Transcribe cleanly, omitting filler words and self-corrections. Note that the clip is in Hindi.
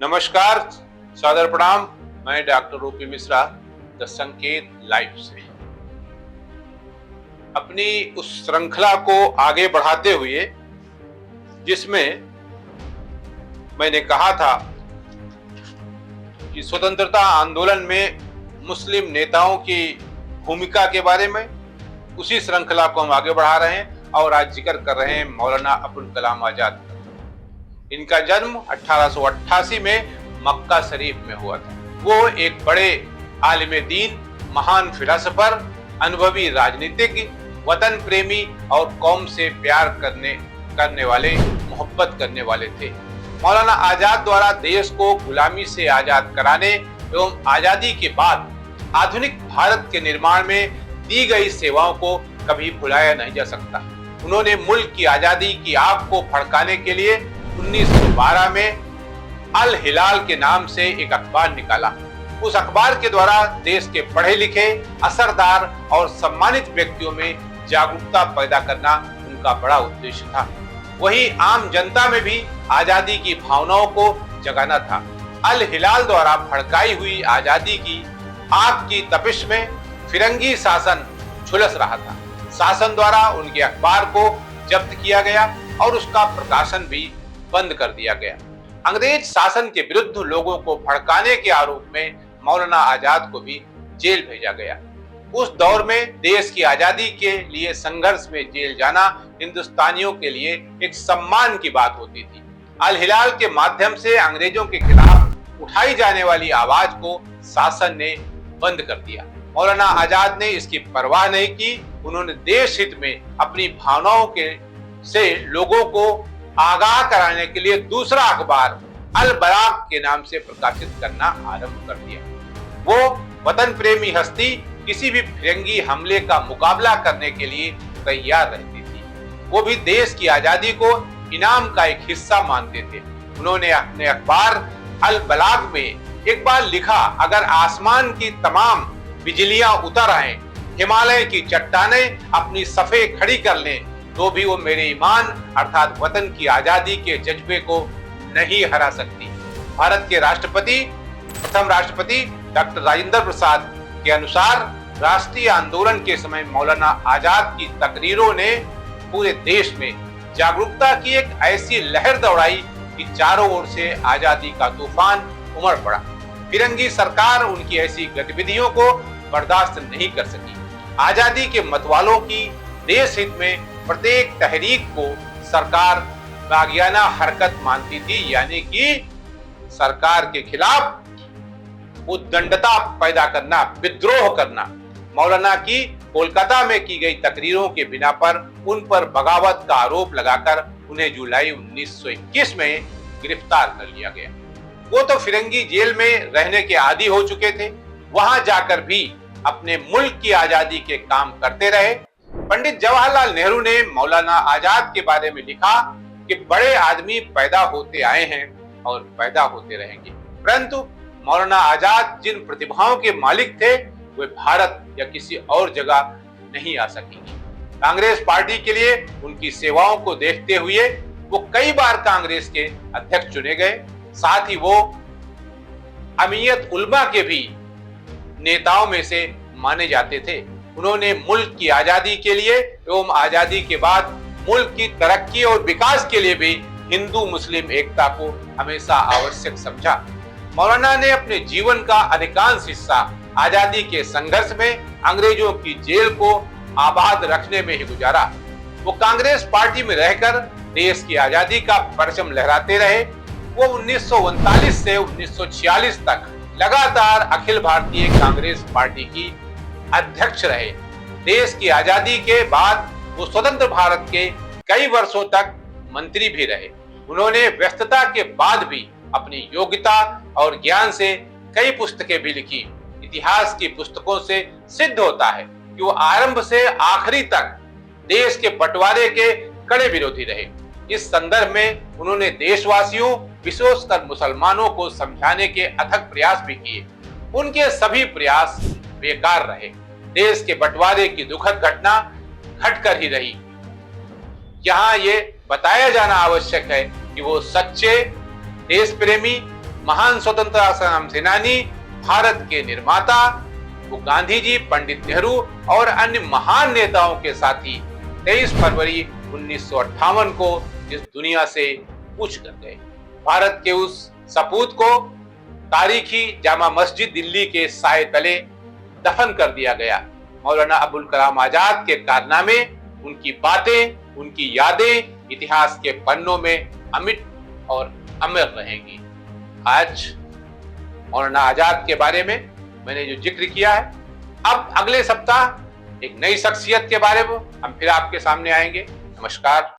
नमस्कार, सादर प्रणाम। मैं डॉक्टर ओपी मिश्रा द संकेत लाइव से अपनी उस श्रृंखला को आगे बढ़ाते हुए जिसमें मैंने कहा था कि स्वतंत्रता आंदोलन में मुस्लिम नेताओं की भूमिका के बारे में, उसी श्रृंखला को हम आगे बढ़ा रहे हैं और आज जिक्र कर रहे हैं मौलाना अबुल कलाम आजाद। इनका जन्म 1888 में मक्का शरीफ में हुआ था। वो एक बड़े आलिम दीन, महान फिलोसोफर, अनुभवी राजनीतिज्ञ, वतन प्रेमी और कौम से प्यार करने वाले, मोहब्बत करने वाले थे। मौलाना आजाद द्वारा देश को गुलामी से आजाद कराने एवं आजादी के बाद आधुनिक भारत के निर्माण में दी गई सेवाओं को कभी भुलाया नहीं जा सकता। उन्होंने मुल्क की आजादी की आग को भड़काने के लिए 1912 में अल हिलाल के नाम से एक अखबार निकाला। उस अखबार के द्वारा देश के पढ़े लिखे, असरदार और सम्मानित व्यक्तियों में जागरूकता पैदा करना उनका बड़ा उद्देश्य था। वही आम जनता में भी आजादी की भावनाओं को जगाना था। अल हिलाल द्वारा भड़काई हुई आजादी की आग की तपिश में फिरंगी शासन झुलस रहा था। शासन द्वारा उनके अखबार को जब्त किया गया और उसका प्रकाशन भी बंद कर दिया गया। अंग्रेज शासन के विरुद्ध लोगों को भड़काने के आरोप में मौलाना आजाद को भी जेल भेजा गया। उस दौर में देश की आजादी के लिए संघर्ष में जेल जाना हिंदुस्तानियों के लिए एक सम्मान की बात होती थी। अल हिलाल के माध्यम से अंग्रेजों के खिलाफ उठाई जाने वाली आवाज को शासन ने बंद कर दिया। मौलाना आजाद ने इसकी परवाह नहीं की। उन्होंने देश हित में अपनी भावनाओं के से लोगों को आगाह कराने के लिए दूसरा अखबार अल बलाग के नाम से प्रकाशित करना आरंभ कर दिया। वो वतन प्रेमी हस्ती किसी भी फिरंगी हमले का मुकाबला करने के लिए तैयार रहती थी। वो भी देश की आजादी को इनाम का एक हिस्सा मानते थे। उन्होंने अपने अखबार अल बलाग में एक बार लिखा, अगर आसमान की तमाम बिजलियां उतर आए, हिमालय की चट्टानें अपनी सफे खड़ी कर लें, तो भी वो मेरे ईमान अर्थात वतन की आजादी के जज्बे को नहीं हरा सकती। भारत के प्रथम राष्ट्रपति डॉक्टर राजेंद्र प्रसाद के अनुसार राष्ट्रीय आंदोलन के समय मौलाना आजाद की तकरीरों ने पूरे देश में जागरूकता की एक ऐसी लहर दौड़ाई कि चारों ओर से आजादी का तूफान उमड़ पड़ा। फिरंगी सरकार उनकी ऐसी गतिविधियों को बर्दाश्त नहीं कर सकी। आजादी के मतवालों की देश हित में प्रत्येक तहरीक को सरकार बागियाना हरकत मानती थी, यानी कि सरकार के खिलाफ उद्दंडता पैदा करना, विद्रोह करना। मौलाना की कोलकाता में की गई तकरीरों के बिना पर उन पर बगावत का आरोप लगाकर उन्हें जुलाई 1921 में गिरफ्तार कर लिया गया। वो तो फिरंगी जेल में रहने के आदी हो चुके थे। वहां जाकर भी अपने मुल्क की आजादी के काम करते रहे। पंडित जवाहरलाल नेहरू ने मौलाना आजाद के बारे में लिखा कि बड़े आदमी पैदा होते आए हैं और पैदा होते रहेंगे, परंतु मौलाना आजाद जिन प्रतिभाओं के मालिक थे वे भारत या किसी और जगह नहीं आ सकेंगे। कांग्रेस पार्टी के लिए उनकी सेवाओं को देखते हुए वो कई बार कांग्रेस के अध्यक्ष चुने गए। साथ ही वो अमीयत उल्मा के भी नेताओं में से माने जाते थे। उन्होंने मुल्क की आजादी के लिए एवं आजादी के बाद मुल्क की तरक्की और विकास के लिए भी हिंदू मुस्लिम एकता को हमेशा आवश्यक समझा। मौलाना ने अपने जीवन का अधिकांश हिस्सा आजादी के संघर्ष में अंग्रेजों की जेल को आबाद रखने में ही गुजारा। वो कांग्रेस पार्टी में रहकर देश की आजादी का परचम लहराते रहे। वो 1939 से 1946 तक लगातार अखिल भारतीय कांग्रेस पार्टी की अध्यक्ष रहे। देश की आजादी के बाद वो स्वतंत्र भारत के कई वर्षों तक मंत्री भी रहे। उन्होंने व्यस्तता के बाद भी अपनी योग्यता और ज्ञान से कई पुस्तकें भी लिखी। इतिहास की पुस्तकों से सिद्ध होता है कि वो आरंभ से आखिरी तक देश के बंटवारे के कड़े विरोधी रहे। इस संदर्भ में उन्होंने देशवासियों, विशेषकर मुसलमानों को समझाने के अथक प्रयास भी किए। उनके सभी प्रयास बेकार रहे। देश के बंटवारे की दुखद घटना घटकर ही रही। यहाँ ये बताया जाना आवश्यक है कि वो सच्चे देश प्रेमी, महान स्वतंत्रता संग्राम सेनानी, भारत के निर्माता, वो गांधी जी, पंडित नेहरू और अन्य महान नेताओं के साथी 23 फरवरी 1958 को इस दुनिया से कूच कर गए। भारत के उस सपूत को तारीखी जामा मस्जिद दिल्ली के साए तले दफन कर दिया गया। मौलाना अबुल कलाम आजाद के कारनामे, उनकी बातें, उनकी यादें इतिहास के पन्नों में अमिट और अमर रहेंगी। आज मौलाना आजाद के बारे में मैंने जो जिक्र किया है, अब अगले सप्ताह एक नई शख्सियत के बारे में हम फिर आपके सामने आएंगे। नमस्कार।